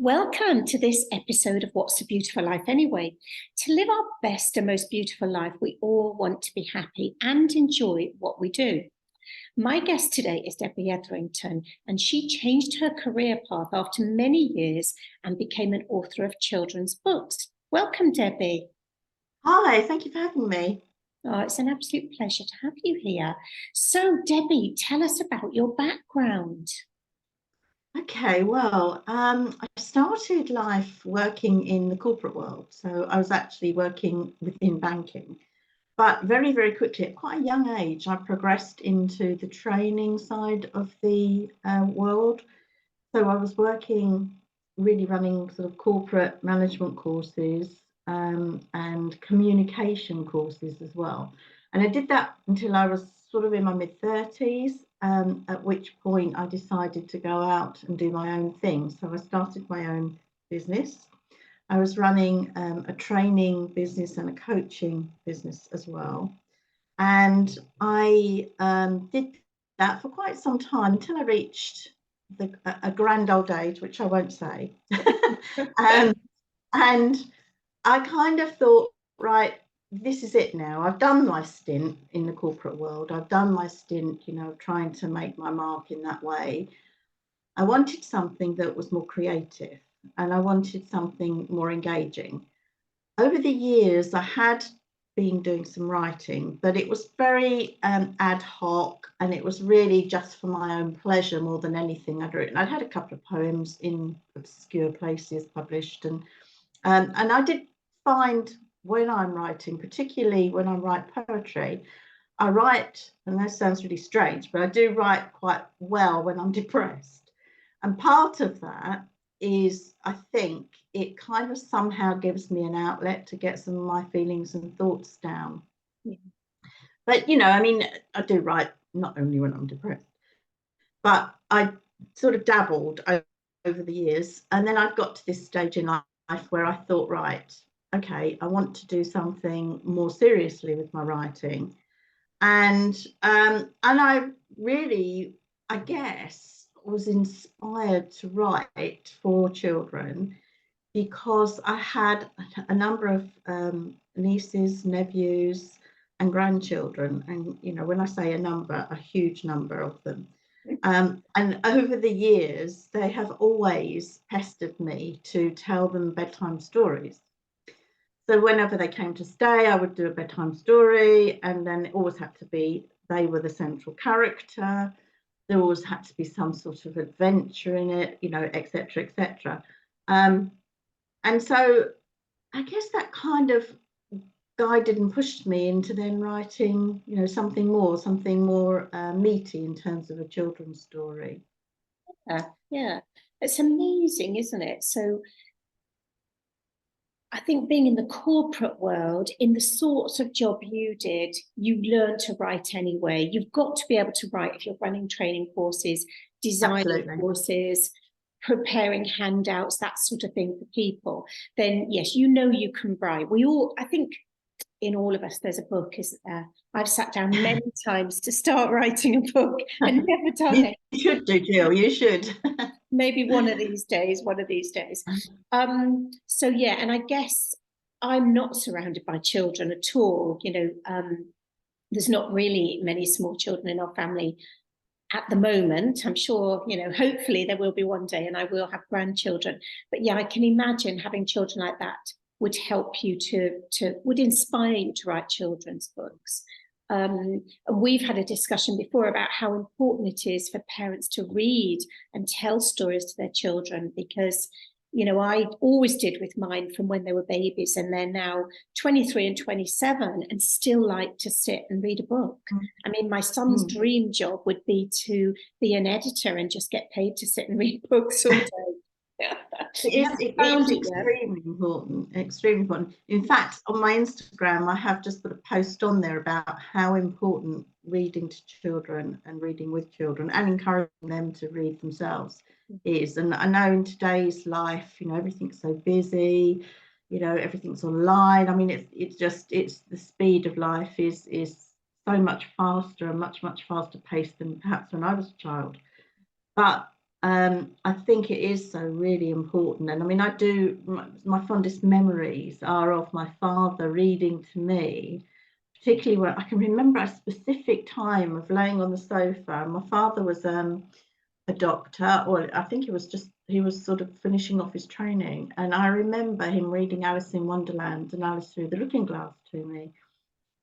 Welcome to this episode of What's a Beautiful Life Anyway? To live our best and most beautiful life, we all want to be happy and enjoy what we do. My guest today is Debbie Etherington, and she changed her career path after many years and became an author of children's books. Welcome, Debbie. Hi, thank you for having me. Oh, it's an absolute pleasure to have you here. So, Debbie, tell us about your background. Okay, well, I started life working in the corporate world. So I was actually working within banking, but very, very quickly, at quite a young age, I progressed into the training side of the world. So I was working, really running sort of corporate management courses and communication courses as well. And I did that until I was sort of in my mid-30s, at which point I decided to go out and do my own thing. So I started my own business. I was running a training business and a coaching business as well. And I did that for quite some time until I reached a grand old age, which I won't say. And I kind of thought, right, this is it now. I've done my stint in the corporate world. I've done my stint, trying to make my mark in that way. I wanted something that was more creative and I wanted something more engaging. Over the years, I had been doing some writing, but it was very ad hoc and it was really just for my own pleasure more than anything I'd written. I'd had a couple of poems in obscure places published, and I did find when I'm writing, particularly when I write poetry, I write, and that sounds really strange, but I do write quite well when I'm depressed. And part of that is, I think, it kind of somehow gives me an outlet to get some of my feelings and thoughts down. Yeah. But, I do write not only when I'm depressed, but I sort of dabbled over the years. And then I got to this stage in life where I thought, right, okay, I want to do something more seriously with my writing. And I really, I guess, was inspired to write for children because I had a number of nieces, nephews, and grandchildren. And, when I say a number, a huge number of them. And over the years, they have always pestered me to tell them bedtime stories. So whenever they came to stay, I would do a bedtime story, and then it always had to be they were the central character. There always had to be some sort of adventure in it, et cetera, et cetera. And so I guess that kind of guided and pushed me into then writing, something more meaty in terms of a children's story. Yeah, it's amazing, isn't it? So I think being in the corporate world, in the sorts of job you did, you learn to write anyway. You've got to be able to write if you're running training courses, designing courses, preparing handouts, that sort of thing for people. Then yes, you can write. I think in all of us, there's a book, isn't there? I've sat down many times to start writing a book and never done it. You should do, Jill, you should. Maybe one of these days. So yeah, and I guess I'm not surrounded by children at all. There's not really many small children in our family at the moment. I'm sure, hopefully there will be one day and I will have grandchildren. But yeah, I can imagine having children like that would help you would inspire you to write children's books. And we've had a discussion before about how important it is for parents to read and tell stories to their children, because I always did with mine from when they were babies, and they're now 23 and 27 and still like to sit and read a book. I mean, my son's dream job would be to be an editor and just get paid to sit and read books all day. It's extremely important. In fact, on my Instagram, I have just put a post on there about how important reading to children and reading with children and encouraging them to read themselves is. And I know in today's life, everything's so busy, everything's online. I mean, it's the speed of life is so much faster and much faster paced than perhaps when I was a child. But I think it is so really important. And I mean, I do, my fondest memories are of my father reading to me, particularly where I can remember a specific time of laying on the sofa. My father was a doctor, or I think he was sort of finishing off his training. And I remember him reading Alice in Wonderland and Alice Through the Looking Glass to me,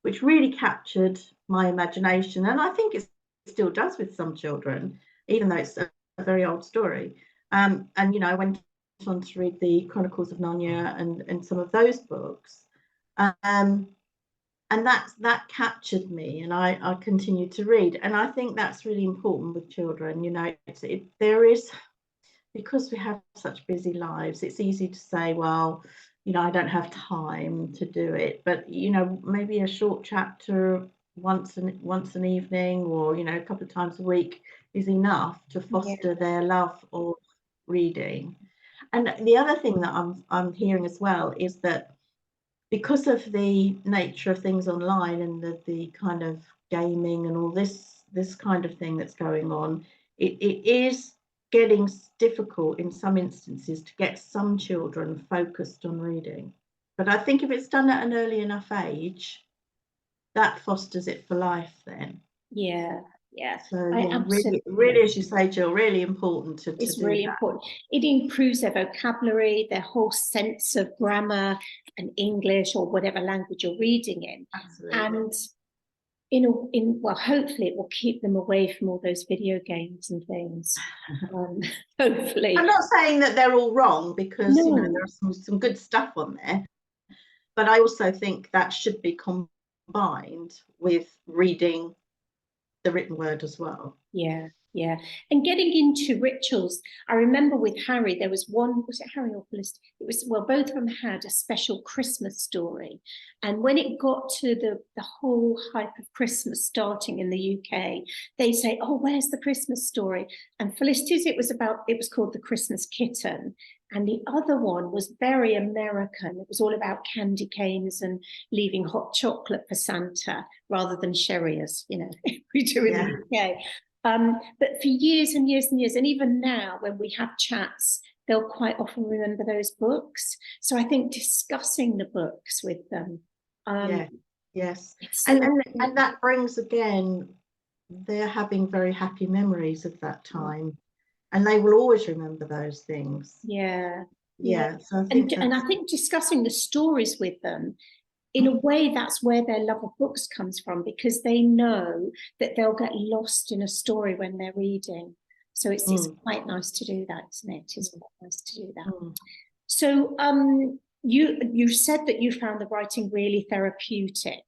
which really captured my imagination. And I think it still does with some children, even though it's a very old story. And, you know, I went on to read the Chronicles of Narnia and some of those books. And that captured me, and I continued to read. And I think that's really important with children. You know, there is, because we have such busy lives, it's easy to say, well, you know, I don't have time to do it. But, you know, maybe a short chapter once an evening, or, you know, a couple of times a week is enough to foster their love of reading. And the other thing that I'm hearing as well is that because of the nature of things online and the kind of gaming and all this kind of thing that's going on, it is getting difficult in some instances to get some children focused on reading. But I think if it's done at an early enough age, that fosters it for life then. Yeah. So I yeah, absolutely, really, as you say, Jill, really important to it's do really that. important. It improves their vocabulary, their whole sense of grammar and English or whatever language you're reading in. Absolutely. And well, hopefully it will keep them away from all those video games and things. Hopefully. I'm not saying that they're all wrong, because you know, there are some good stuff on there, but I also think that should be combined with reading the written word as well. Yeah. And getting into rituals, I remember with Harry, there was one, was it Harry or Felicity? It was, well, both of them had a special Christmas story. And when it got to the whole hype of Christmas starting in the UK, they say, oh, where's the Christmas story? And Felicity's, it was called The Christmas Kitten. And the other one was very American. It was all about candy canes and leaving hot chocolate for Santa rather than sherry, as you know, we do in the UK. But for years and years and years, and even now when we have chats, they'll quite often remember those books. So I think discussing the books with them. Yes. So and that brings, again, they're having very happy memories of that time, and they will always remember those things. So I think discussing the stories with them, in a way, that's where their love of books comes from, because they know that they'll get lost in a story when they're reading. So it's quite nice to do that, isn't it? It's quite nice to do that. So you said that you found the writing really therapeutic.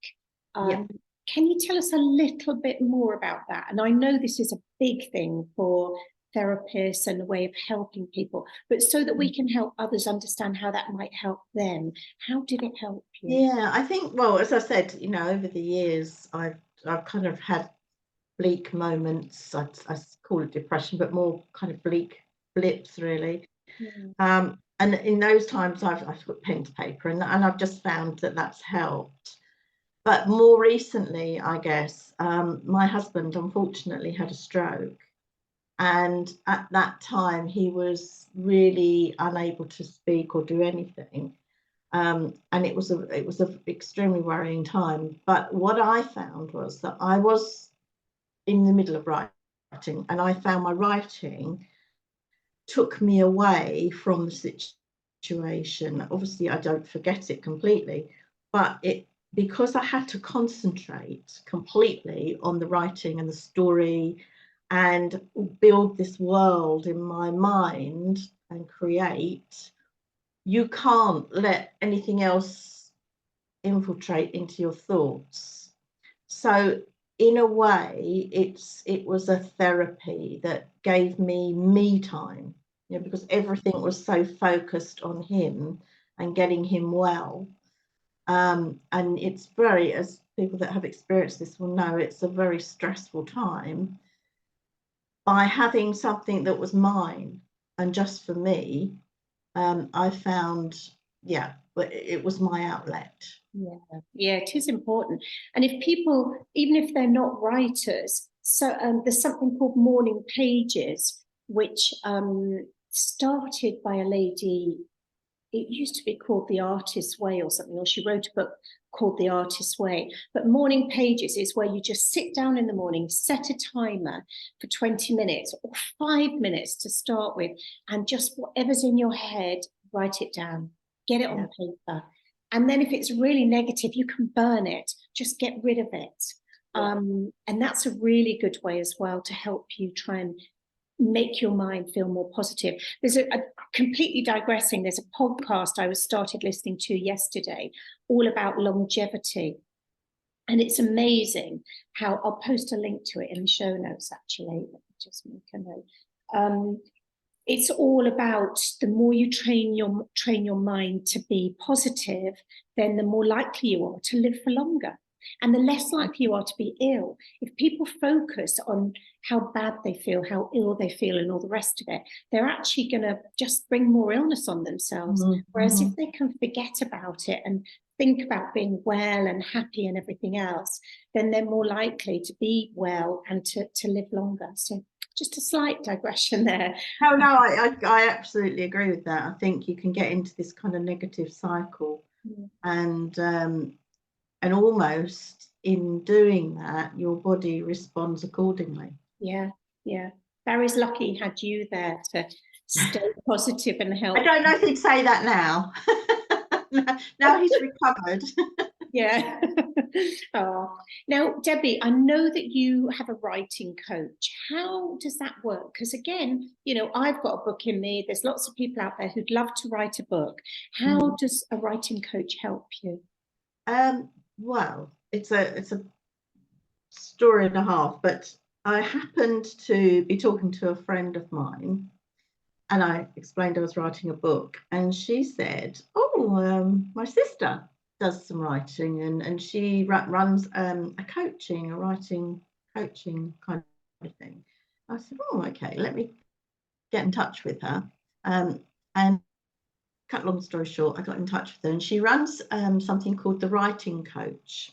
Can you tell us a little bit more about that? And I know this is a big thing for therapists and a way of helping people, but so that we can help others understand how that might help them. How did it help you? Yeah, I think, well, as I said, you know, over the years, I've kind of had bleak moments. I call it depression, but more kind of bleak blips, really. And in those times, I've put pen to paper, and I've just found that that's helped. But more recently, I guess, my husband unfortunately had a stroke. And at that time, he was really unable to speak or do anything. And it was an extremely worrying time. But what I found was that I was in the middle of writing, and I found my writing took me away from the situation. Obviously, I don't forget it completely, but because I had to concentrate completely on the writing and the story and build this world in my mind and create, you can't let anything else infiltrate into your thoughts. So in a way, it was a therapy that gave me time, you know, because everything was so focused on him and getting him well. And it's very, as people that have experienced this will know, it's a very stressful time. By having something that was mine and just for me, I found, it was my outlet. Yeah, it is important. And if people, even if they're not writers, so there's something called morning pages, which started by a lady. It used to be called The Artist's Way or something, or she wrote a book called The Artist's Way. But morning pages is where you just sit down in the morning, set a timer for 20 minutes or 5 minutes to start with, and just whatever's in your head, write it down, get it on paper. And then if it's really negative, you can burn it, just get rid of it. And that's a really good way as well to help you try and make your mind feel more positive. There's a completely digressing, there's a podcast I started listening to yesterday all about longevity. And it's amazing how, I'll post a link to it in the show notes actually, let me just make a note. It's all about the more you train your mind to be positive, then the more likely you are to live for longer. And the less likely you are to be ill. If people focus on how bad they feel, how ill they feel, and all the rest of it, they're actually going to just bring more illness on themselves. Whereas if they can forget about it and think about being well and happy and everything else, then they're more likely to be well and to live longer. So just a slight digression there. No, I absolutely agree with that. I think you can get into this kind of negative cycle, and almost in doing that, your body responds accordingly. Yeah. Barry's lucky he had you there to stay positive and help. I don't know if he'd say that now. Now he's recovered. Yeah. Oh. Now, Debbie, I know that you have a writing coach. How does that work? Because again, I've got a book in me. There's lots of people out there who'd love to write a book. How does a writing coach help you? Well, it's a story and a half, but I happened to be talking to a friend of mine, and I explained I was writing a book, and she said, my sister does some writing, and she runs a writing coaching kind of thing. I said, okay, let me get in touch with her. And cut long story short, I got in touch with her, and she runs something called the Writing Coach.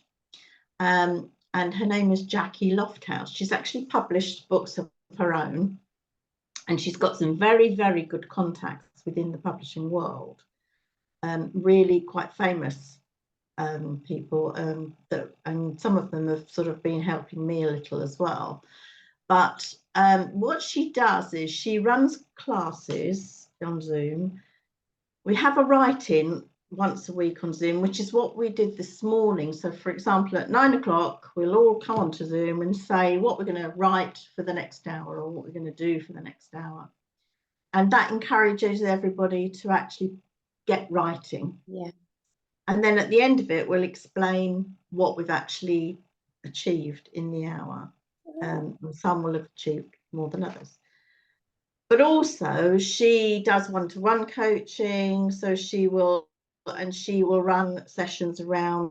And her name is Jackie Lofthouse. She's actually published books of her own, and she's got some very, very good contacts within the publishing world. Really quite famous people, and some of them have sort of been helping me a little as well. But what she does is she runs classes on Zoom. We have a write-in once a week on Zoom, which is what we did this morning. So, for example, at 9 o'clock, we'll all come onto Zoom and say what we're going to write for the next hour or what we're going to do for the next hour. And that encourages everybody to actually get writing. Yeah. And then at the end of it, we'll explain what we've actually achieved in the hour. And some will have achieved more than others. But also she does one-to-one coaching, so she will run sessions around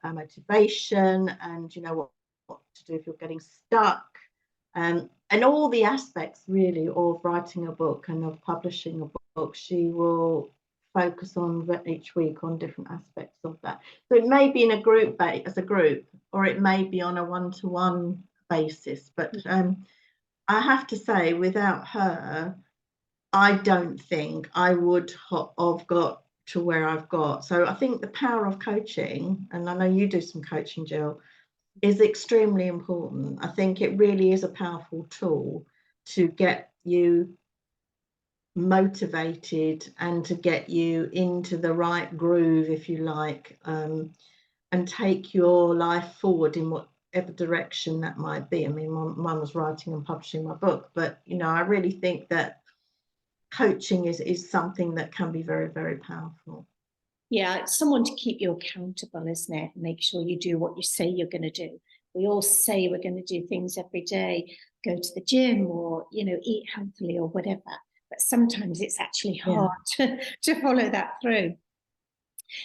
motivation and what to do if you're getting stuck, and all the aspects really of writing a book and of publishing a book. She will focus on each week on different aspects of that. So it may be in a group as a group, or it may be on a one-to-one basis, but I have to say, without her, I don't think I would have got to where I've got. So I think the power of coaching, and I know you do some coaching, Jill, is extremely important. I think it really is a powerful tool to get you motivated and to get you into the right groove, if you like, and take your life forward in whatever direction that might be. I mean, mine was writing and publishing my book, but I really think that coaching is something that can be very, very powerful. Yeah, it's someone to keep you accountable, isn't it? Make sure you do what you say you're going to do. We all say we're going to do things every day, go to the gym or, eat healthily or whatever. But sometimes it's actually hard to follow that through.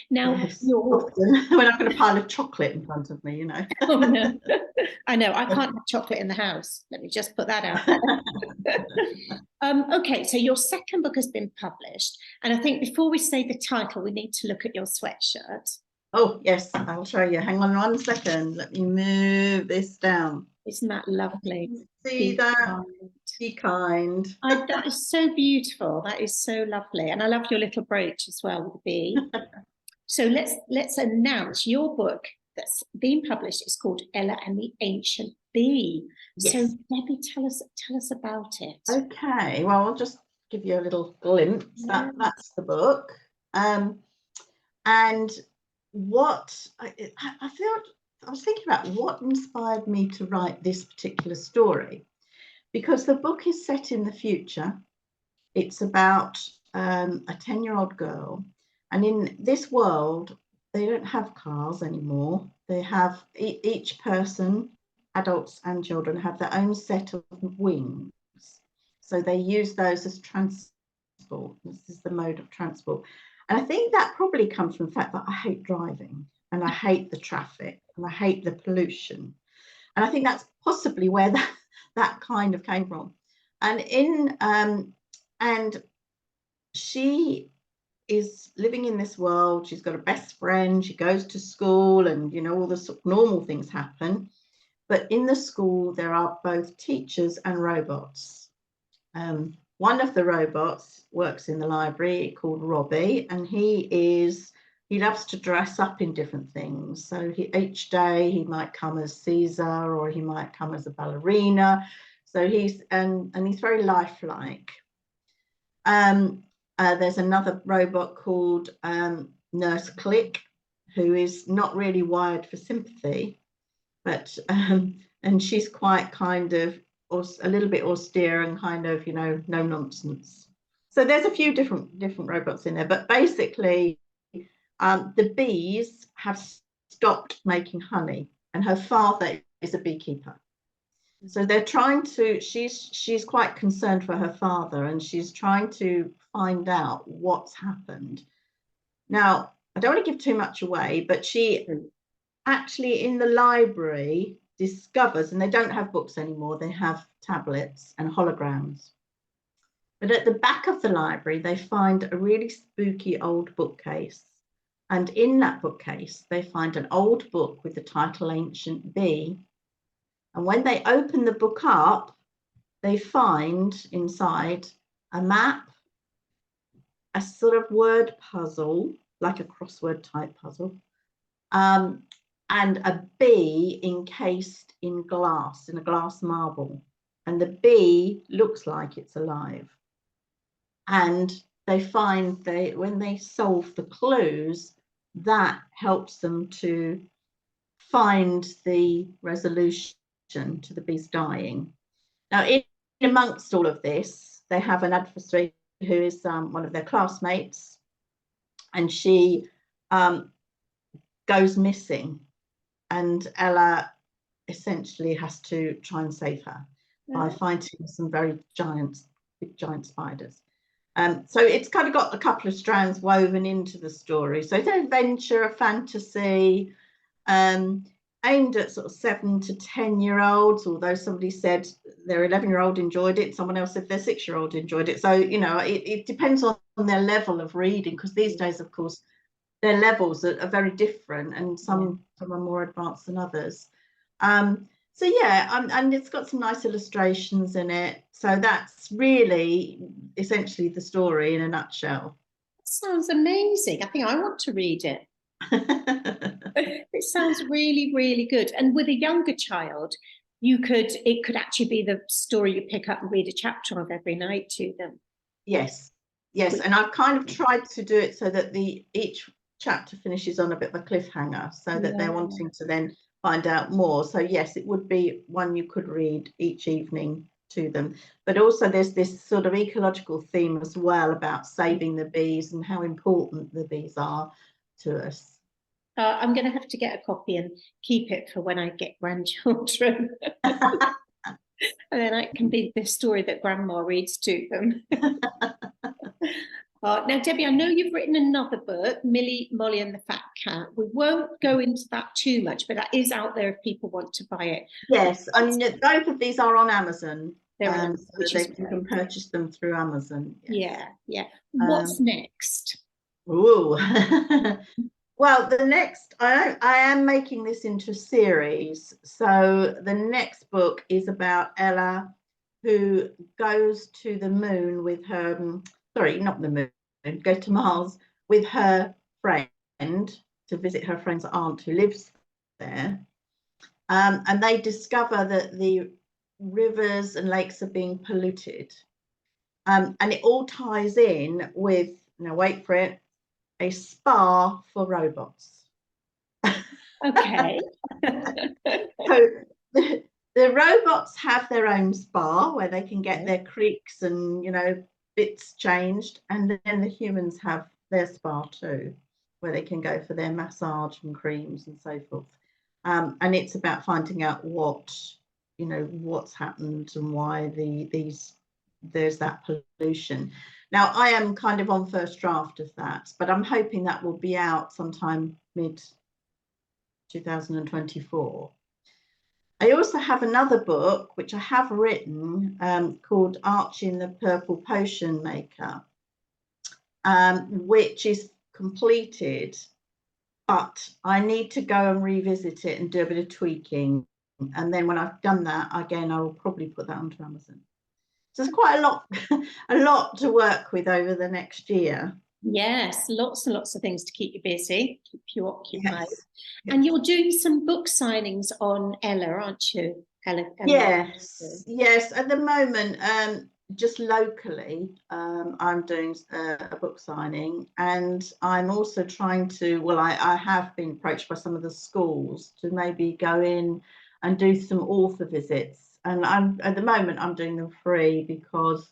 Now, yes, often when I've got a pile of chocolate in front of me, Oh, no. I know, I can't have chocolate in the house. Let me just put that out there. Okay, so your second book has been published. And I think before we say the title, we need to look at your sweatshirt. Oh, yes, I'll show you. Hang on 1 second. Let me move this down. Isn't that lovely? See Be that? kind. Be kind. That is so beautiful. That is so lovely. And I love your little brooch as well with the bee. So let's announce your book that's been published. It's called Ella and the Ancient Bee. Yes. So Debbie, tell us about it. Okay, well, I'll just give you a little glimpse. Yeah. That's the book. And what I was thinking about what inspired me to write this particular story, because the book is set in the future. It's about a 10-year-old girl, and in this world, they don't have cars anymore. They have each person, adults and children, have their own set of wings. So they use those as transport. This is the mode of transport. And I think that probably comes from the fact that I hate driving, and I hate the traffic, and I hate the pollution. And I think that's possibly where that kind of came from. And she is living in this world. She's got a best friend. She goes to school, and all the sort of normal things happen. But in the school, there are both teachers and robots. One of the robots works in the library, called Robbie, and he loves to dress up in different things. So each day he might come as Caesar, or he might come as a ballerina. So he's very lifelike. There's another robot called Nurse Click, who is not really wired for sympathy, but and she's quite kind of a little bit austere and kind of no nonsense. So there's a few different robots in there, but basically the bees have stopped making honey, and her father is a beekeeper. So they're trying to, she's quite concerned for her father, and she's trying to find out what's happened. Now, I don't want to give too much away, but she actually in the library discovers, and they don't have books anymore, they have tablets and holograms. But at the back of the library, they find a really spooky old bookcase. And in that bookcase, they find an old book with the title Ancient Bee. And when they open the book up, they find inside a map, a sort of word puzzle, like a crossword type puzzle, and a bee encased in glass, in a glass marble. And the bee looks like it's alive. And they find when they solve the clues, that helps them to find the resolution to the bees dying. Now, in amongst all of this, they have an adversary who is one of their classmates, and she goes missing, and Ella essentially has to try and save her by fighting some very big giant spiders. So it's kind of got a couple of strands woven into the story. So it's an adventure, a fantasy, aimed at sort of 7 to 10-year-olds, although somebody said their 11-year-old enjoyed it, someone else said their 6-year-old enjoyed it. So, it depends on their level of reading, because these days, of course, their levels are very different, and some are more advanced than others. So yeah, and it's got some nice illustrations in it. So that's really essentially the story in a nutshell. That sounds amazing. I think I want to read it. It sounds really, really good. And with a younger child, it could actually be the story you pick up and read a chapter of every night to them. Yes, and I've kind of tried to do it so that each chapter finishes on a bit of a cliffhanger, so that they're wanting to then find out more. So yes, it would be one you could read each evening to them. But also there's this sort of ecological theme as well about saving the bees and how important the bees are to us. I'm going to have to get a copy and keep it for when I get grandchildren. And then it can be the story that grandma reads to them. Now, Debbie, I know you've written another book, Millie, Molly and the Fat Cat. We won't go into that too much, but that is out there if people want to buy it. Yes, I mean, both of these are on Amazon. So you can purchase them through Amazon. Yes. Yeah. What's next? Ooh. Well, the next, I am making this into a series. So the next book is about Ella, who goes to the moon with her, sorry, not the moon, goes to Mars with her friend to visit her friend's aunt who lives there. And they discover that the rivers and lakes are being polluted. And it all ties in with, now wait for it, a spa for robots. Okay. So the robots have their own spa where they can get their creaks and, you know, bits changed, and then the humans have their spa too, where they can go for their massage and creams and so forth. And it's about finding out what, you know, what's happened and why there's that pollution. Now, I am kind of on first draft of that, but I'm hoping that will be out sometime mid 2024. I also have another book which I have written called Archie and the Purple Potion Maker, which is completed, but I need to go and revisit it and do a bit of tweaking. And then when I've done that, again, I will probably put that onto Amazon. So there's quite a lot, a lot to work with over the next year. Yes, lots and lots of things to keep you busy, keep you occupied. Yes. And you're doing some book signings on Ella, aren't you? Ella. Yes, yes. At the moment, just locally, I'm doing a book signing, and I'm also trying to, well, I have been approached by some of the schools to maybe go in and do some author visits. And at the moment, I'm doing them free because,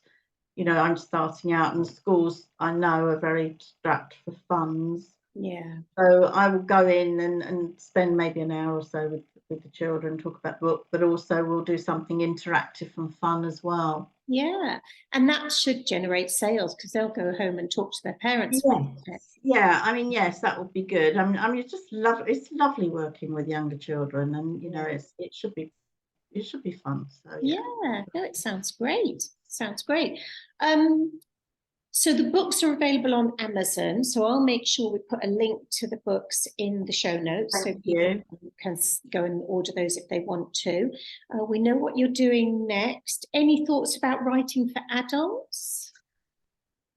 you know, I'm starting out, and the schools I know are very strapped for funds. Yeah. So I will go in and spend maybe an hour or so with the children, talk about the book, but also we'll do something interactive and fun as well. Yeah. And that should generate sales because they'll go home and talk to their parents. Yes. Yeah, I mean, yes, that would be good. I mean, it's lovely working with younger children, and you know, it should be fun. So yeah. Yeah, no, it sounds great. Sounds great. So the books are available on Amazon. So I'll make sure we put a link to the books in the show notes so people can go and order those if they want to. We know what you're doing next. Any thoughts about writing for adults?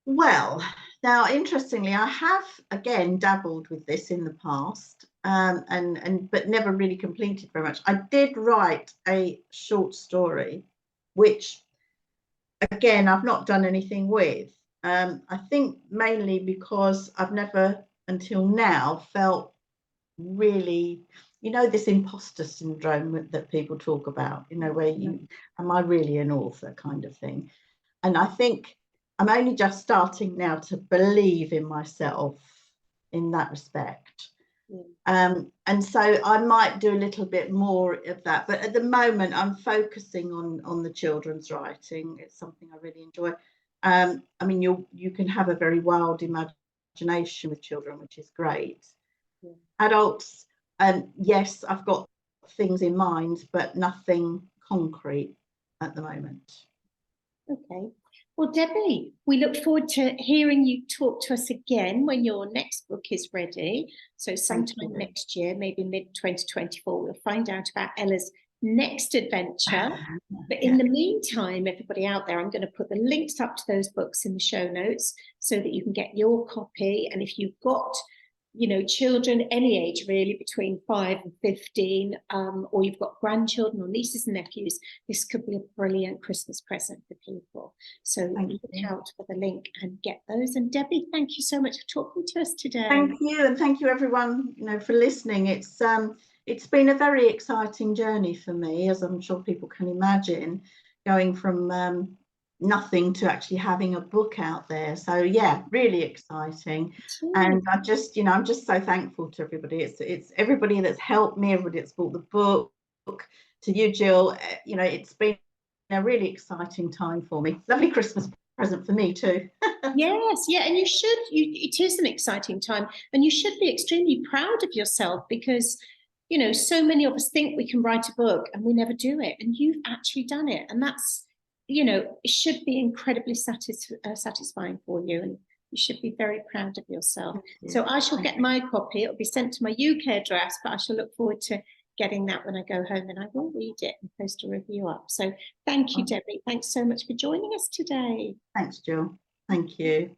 Well, now interestingly, I have again dabbled with this in the past, but never really completed very much. I did write a short story, which again I've not done anything with. I think mainly because I've never until now felt really, you know, this imposter syndrome that people talk about, you know, where you, am I really an author kind of thing. And I think I'm only just starting now to believe in myself in that respect. And so I might do a little bit more of that, but at the moment I'm focusing on the children's writing. It's something I really enjoy. I mean, you can have a very wild imagination with children, which is great. Adults, yes, I've got things in mind, but nothing concrete at the moment. Okay. Well, Debbie, we look forward to hearing you talk to us again when your next book is ready. So sometime next year, maybe mid-2024, we'll find out about Ella's next adventure. But in the meantime, everybody out there, I'm going to put the links up to those books in the show notes so that you can get your copy. And if you've got, you know, children any age really between 5 and 15, or you've got grandchildren or nieces and nephews, this could be a brilliant Christmas present for people. So look out for the link and get those. And Debbie, thank you so much for talking to us today. Thank you, and thank you everyone, you know, for listening. It's been a very exciting journey for me, as I'm sure people can imagine, going from nothing to actually having a book out there. So yeah, really exciting. And I just, you know, I'm just so thankful to everybody. It's everybody that's helped me, everybody that's bought the book, to you, Jill. You know, it's been a really exciting time for me. Lovely Christmas present for me too. Yes, yeah, and it is an exciting time, and you should be extremely proud of yourself because, you know, so many of us think we can write a book and we never do it, and you've actually done it, and that's, you know, it should be incredibly satisfying for you, and You should be very proud of yourself. Thank you. So I shall get my copy. It'll be sent to my UK address, but I shall look forward to getting that when I go home, and I will read it and post a review up. So thank you, Debbie. Thanks so much for joining us today. Thanks, Jill. Thank you.